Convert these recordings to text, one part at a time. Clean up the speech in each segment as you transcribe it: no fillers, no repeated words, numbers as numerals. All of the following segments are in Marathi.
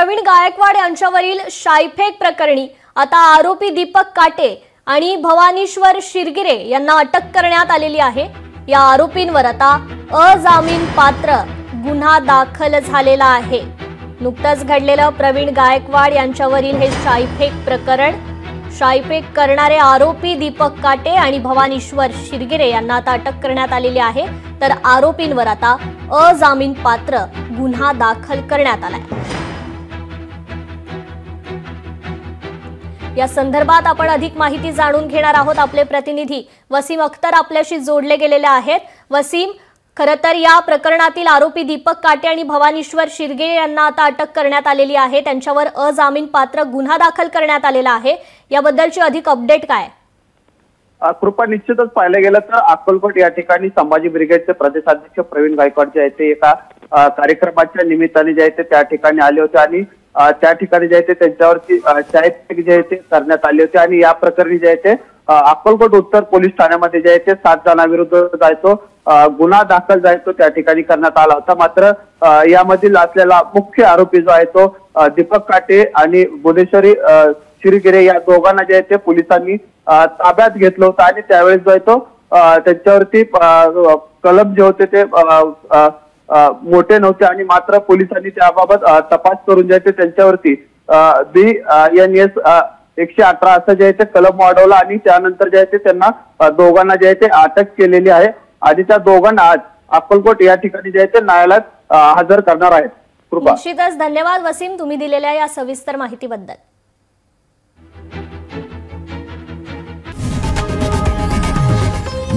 प्रवीण गायकवाड यांच्यावरील शाईफेक प्रकरणी आता आरोपी दीपक काटे आणि भवानीश्वर शिरगिरे यांना अटक करण्यात आलेली आहे। या आरोपींवर आता अजामीन पात्र गुन्हा दाखल झालेला आहे। नुकतंच घडलेलं प्रवीण गायकवाड यांच्यावरील हे शाईफेक प्रकरण, शाईफेक करणारे आरोपी दीपक काटे आणि भवानीश्वर शिरगिरे यांना आता अटक करण्यात आलेली आहे। तर आरोपींवर आता अजामीन पात्र गुन्हा दाखल करण्यात आलाय। या संदर्भात आपण अधिक माहिती जाणून घेणार आहोत। आपले प्रतिनिधी वसीम अख्तर आपल्याशी जोडले गेलेले आहेत। वसीम, खरं तर या प्रकरणातील आरोपी दीपक काटे आणि भवानीश्वर शिरगिरे यांना आता अटक करण्यात आलेली आहे। त्यांच्यावर अजामीन पात्र गुन्हा दाखल करण्यात आलेला आहे। याबद्दलची अधिक अपडेट काय? कृपा, निश्चितच पाहिलं गेलं तर अक्कलकोट या ठिकाणी संभाजी ब्रिगेडचे प्रदेशाध्यक्ष प्रवीण गायकवाड जे आहेत ते एका कार्यक्रमाच्या निमित्ताने जे आहे त्या ठिकाणी आले होते आणि त्या ठिकाणी जे आहे त्यांच्यावरती शाईफेक जे आहे ते करण्यात आले होते आणि या प्रकरणी जे आहे ते अक्कलकोट उत्तर पोलीस ठाण्यामध्ये जे आहे ते 7 जणांविरुद्ध जायचो गुन्हा दाखल जायचो त्या ठिकाणी करण्यात आला होता। मात्र यामधील असलेला मुख्य आरोपी जो आहे तो दीपक काटे आणि भुवनेश्वरी शिरगिरे या दोघांना जे आहे ते पोलिसांनी ताब्यात घेतलं होतं आणि त्यावेळेस जो आहे तो त्यांच्यावरती कलम जे होते ते मोठे नव्हते आणि मात्र पोलिसांनी त्याबाबत तपास करून जे आहे त्यांच्यावरती BNS 118 असं जे आहे ते कलम वाढवला आणि त्यानंतर जे आहे ते त्यांना दोघांना जे आहे ते अटक केलेली आहे आणि त्या दोघांना आज अक्कलकोट या ठिकाणी जे आहे ते न्यायालयात हजर करणार आहेत। कृपा, निश्चितच धन्यवाद वसीम, तुम्ही दिलेल्या या सविस्तर माहितीबद्दल।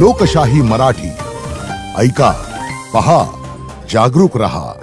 लोकशाही मराठी ऐका, पहा, जागरूक रहा।